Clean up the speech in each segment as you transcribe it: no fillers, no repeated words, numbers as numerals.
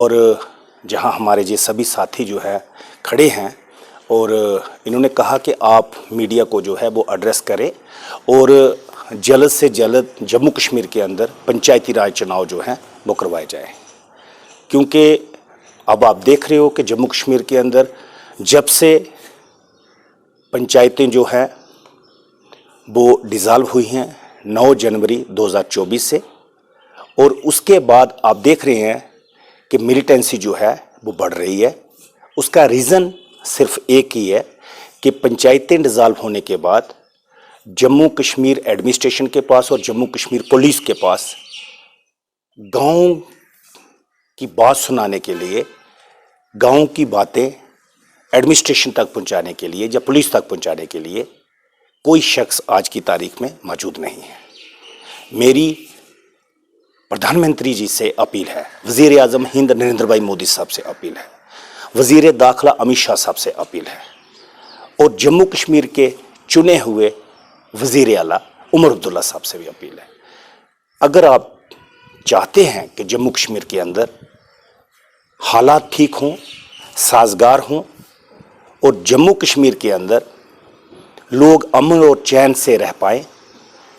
और जहां हमारे ये सभी साथी जो है खड़े हैं और इन्होंने कहा कि आप मीडिया को जो है वो एड्रेस करें और जल्द से जल्द जम्मू कश्मीर के अंदर पंचायती राज चुनाव जो हैं वो करवाए जाए, क्योंकि अब आप देख रहे हो कि जम्मू कश्मीर के अंदर जब से पंचायतें जो हैं वो डिज़ाल्व हुई हैं 9 जनवरी 2024 से, और उसके बाद आप देख रहे हैं कि मिलिटेंसी जो है वो बढ़ रही है। उसका रीज़न सिर्फ एक ही है कि पंचायतें डिज़ाल्व होने के बाद जम्मू कश्मीर एडमिनिस्ट्रेशन के पास और जम्मू कश्मीर पुलिस के पास गांव की बात सुनाने के लिए, गांव की बातें एडमिनिस्ट्रेशन तक पहुंचाने के लिए या पुलिस तक पहुंचाने के लिए कोई शख्स आज की तारीख में मौजूद नहीं है। मेरी प्रधानमंत्री जी से अपील है, वज़ीर आज़म हिंद नरेंद्र भाई मोदी साहब से अपील है, वज़ीर दाखिला अमित शाह साहब से अपील है, और जम्मू कश्मीर के चुने हुए वज़ीर आला उमर अब्दुल्ला साहब से भी अपील है। अगर आप चाहते हैं कि जम्मू कश्मीर के अंदर हालात ठीक हों, साजगार हों और जम्मू कश्मीर के अंदर लोग अमन और चैन से रह पाएँ,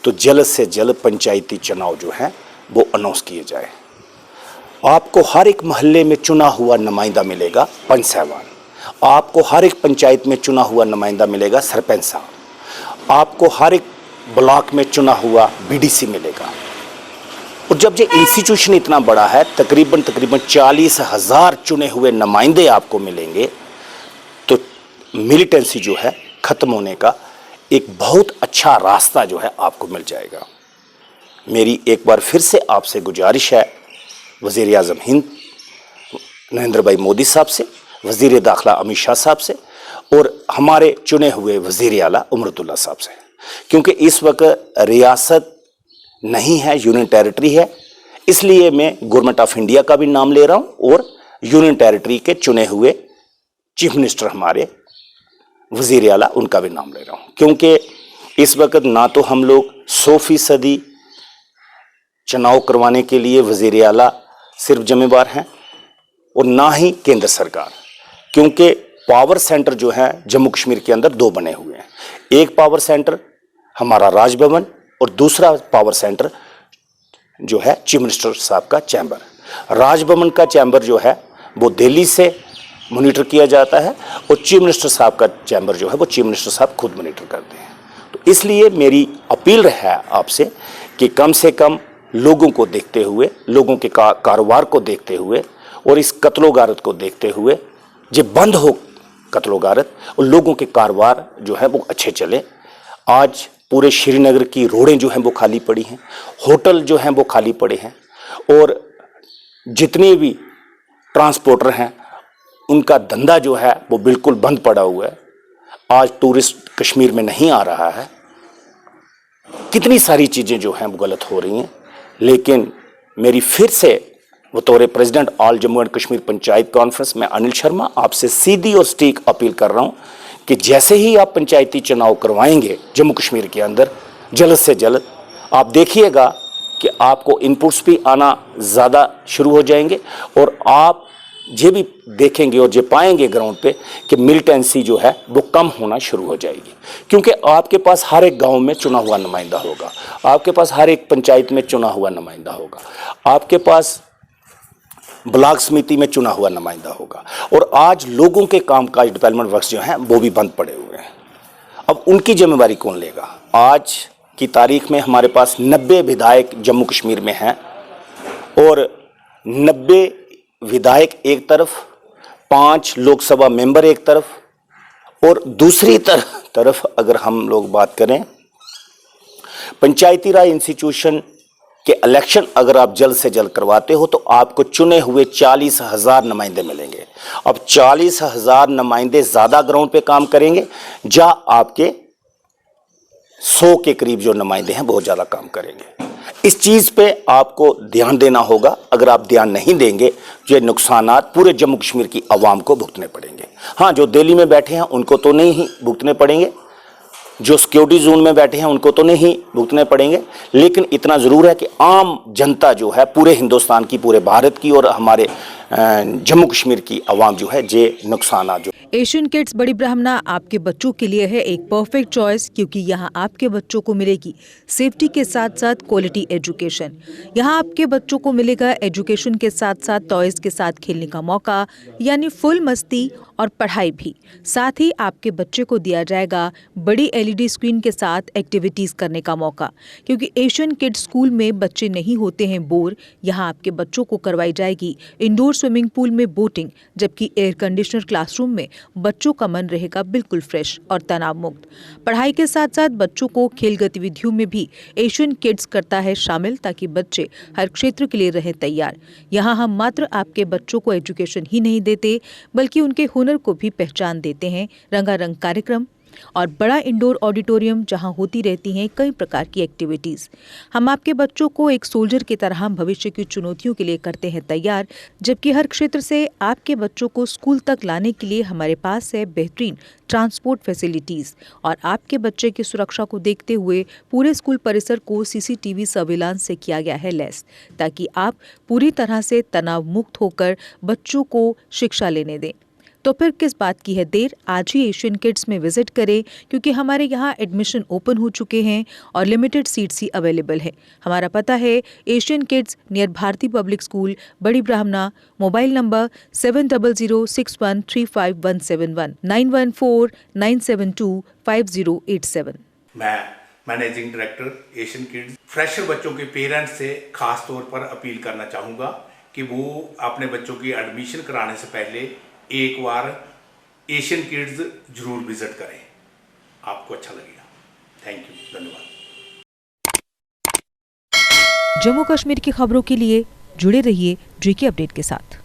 तो जल्द से जल्द पंचायती चुनाव जो हैं वो अनाउंस किए जाए। आपको हर एक मोहल्ले में चुना हुआ नुमाइंदा मिलेगा पंच साहबान, आपको हर एक पंचायत में चुना हुआ नुमाइंदा मिलेगा सरपंच साहब, आपको हर एक ब्लॉक में चुना हुआ बीडीसी मिलेगा। और जब ये इंस्टीट्यूशन इतना बड़ा है, तकरीबन 40,000 चुने हुए नुमाइंदे आपको मिलेंगे, तो मिलिटेंसी जो है ख़त्म होने का एक बहुत अच्छा रास्ता जो है आपको मिल जाएगा। मेरी एक बार फिर से आपसे गुजारिश है वज़ीर आज़म हिंद नरेंद्र भाई मोदी साहब से, वज़ीर दाखिला अमित शाह साहब से और हमारे चुने हुए वज़ीर आला उमर अब्दुल्ला साहब से, क्योंकि इस वक्त रियासत नहीं है, यूनियन टेरिटरी है। इसलिए मैं गवर्नमेंट ऑफ इंडिया का भी नाम ले रहा हूँ और यूनियन टेरिटरी के चुने हुए चीफ मिनिस्टर हमारे वज़ीर आला उनका भी नाम ले रहा हूँ, क्योंकि इस वक्त ना तो हम लोग 100% चुनाव करवाने के लिए वज़ीर आला सिर्फ जिम्मेवार हैं और ना ही केंद्र सरकार, क्योंकि पावर सेंटर जो है जम्मू कश्मीर के अंदर 2 बने हुए हैं। एक पावर सेंटर हमारा राजभवन और दूसरा पावर सेंटर जो है चीफ मिनिस्टर साहब का चैम्बर। राजभवन का चैम्बर जो है वो दिल्ली से मॉनिटर किया जाता है और चीफ मिनिस्टर साहब का चैम्बर जो है वो चीफ मिनिस्टर साहब खुद मॉनिटर करते हैं। तो इसलिए मेरी अपील है आपसे कि कम से कम लोगों को देखते हुए, लोगों के कारोबार को देखते हुए और इस कत्लो गारत को देखते हुए जे बंद हो कत्लो गारत और लोगों के कारोबार जो है वो अच्छे चले। आज पूरे श्रीनगर की रोडें जो हैं वो खाली पड़ी हैं, होटल जो हैं वो खाली पड़े हैं और जितने भी ट्रांसपोर्टर हैं उनका धंधा जो है वो बिल्कुल बंद पड़ा हुआ है। आज टूरिस्ट कश्मीर में नहीं आ रहा है। कितनी सारी चीज़ें जो हैं वो गलत हो रही हैं, लेकिन मेरी फिर से बतौर president all Jammu and Kashmir panchayat conference में अनिल शर्मा आपसे सीधी और सटीक अपील कर रहा हूँ कि जैसे ही आप पंचायती चुनाव करवाएंगे जम्मू कश्मीर के अंदर, जल्द से जल्द आप देखिएगा कि आपको इनपुट्स भी आना ज़्यादा शुरू हो जाएंगे और आप ये भी देखेंगे और ये पाएंगे ग्राउंड पे कि मिलिटेंसी जो है वो कम होना शुरू हो जाएगी, क्योंकि आपके पास हर एक गांव में चुना हुआ नुमाइंदा होगा, आपके पास हर एक पंचायत में चुना हुआ नुमाइंदा होगा, आपके पास ब्लॉक समिति में चुना हुआ नुमाइंदा होगा और आज लोगों के कामकाज डेवलपमेंट वर्क्स जो हैं वो भी बंद पड़े हुए हैं। अब उनकी जिम्मेवारी कौन लेगा? आज की तारीख में हमारे पास 90 विधायक जम्मू कश्मीर में हैं और 90 विधायक एक तरफ, 5 लोकसभा मेंबर एक तरफ और दूसरी तरफ अगर हम लोग बात करें पंचायती राज इंस्टीट्यूशन के इलेक्शन अगर आप जल्द से जल्द करवाते हो तो आपको चुने हुए 40,000 नुमाइंदे मिलेंगे। अब 40,000 नुमाइंदे ज़्यादा ग्राउंड पे काम करेंगे या आपके 100 के करीब जो नुमाइंदे हैं बहुत ज़्यादा काम करेंगे। इस चीज़ पे आपको ध्यान देना होगा। अगर आप ध्यान नहीं देंगे तो ये नुकसानात पूरे जम्मू कश्मीर की आवाम को भुगतने पड़ेंगे। हाँ, जो दिल्ली में बैठे हैं उनको तो नहीं ही भुगतने पड़ेंगे, जो सिक्योरिटी जोन में बैठे हैं उनको तो नहीं भुगतने पड़ेंगे, लेकिन इतना ज़रूर है कि आम जनता जो है पूरे हिंदुस्तान की, पूरे भारत की और हमारे जम्मू कश्मीर की आवाम जो है ये नुकसान जो। एशियन किड्स बड़ी ब्राह्मणा आपके बच्चों के लिए है एक परफेक्ट चॉइस, क्योंकि यहाँ आपके बच्चों को मिलेगी सेफ्टी के साथ साथ क्वालिटी एजुकेशन। यहाँ आपके बच्चों को मिलेगा एजुकेशन के साथ साथ टॉयज के साथ खेलने का मौका, यानी फुल मस्ती और पढ़ाई भी। साथ ही आपके बच्चे को दिया जाएगा बड़ी एलईडी स्क्रीन के साथ एक्टिविटीज करने का मौका, क्योंकि एशियन किड्स स्कूल में बच्चे नहीं होते हैं बोर। यहाँ आपके बच्चों को करवाई जाएगी इंडोर स्विमिंग पूल में बोटिंग, जबकि एयर कंडीशनर क्लासरूम में बच्चों का मन रहेगा बिल्कुल फ्रेश और तनाव मुक्त। पढ़ाई के साथ साथ बच्चों को खेल गतिविधियों में भी एशियन किड्स करता है शामिल, ताकि बच्चे हर क्षेत्र के लिए रहें तैयार। यहाँ हम मात्र आपके बच्चों को एजुकेशन ही नहीं देते, बल्कि उनके हुनर को भी पहचान देते हैं। रंगारंग कार्यक्रम और बड़ा इंडोर ऑडिटोरियम जहां होती रहती हैं कई प्रकार की एक्टिविटीज। हम आपके बच्चों को एक सोल्जर की तरह भविष्य की चुनौतियों के लिए करते हैं तैयार, जबकि हर क्षेत्र से आपके बच्चों को स्कूल तक लाने के लिए हमारे पास है बेहतरीन ट्रांसपोर्ट फैसिलिटीज। और आपके बच्चे की सुरक्षा को देखते हुए पूरे स्कूल परिसर को सीसीटीवी सर्विलांस से किया गया है लैस, ताकि आप पूरी तरह से तनाव मुक्त होकर बच्चों को शिक्षा लेने दें। तो फिर किस बात की है देर, आज ही एशियन किड्स में विजिट करें, क्योंकि हमारे यहाँ एडमिशन ओपन हो चुके हैं और लिमिटेड सीट्स ही अवेलेबल है। हमारा पता है Asian kids near Bharati public school, Bari Brahmana. Mobile number 7006135171 9149725087। मैं managing director Asian kids fresher बच्चों के पेरेंट्स से खास तौर पर अपील करना चाहूँगा कि वो अपने बच्चों की एडमिशन कराने से पहले एक बार एशियन किड्स जरूर विजिट करें, आपको अच्छा लगेगा। थैंक यू, धन्यवाद। जम्मू कश्मीर की खबरों के लिए जुड़े रहिए जीके अपडेट के साथ।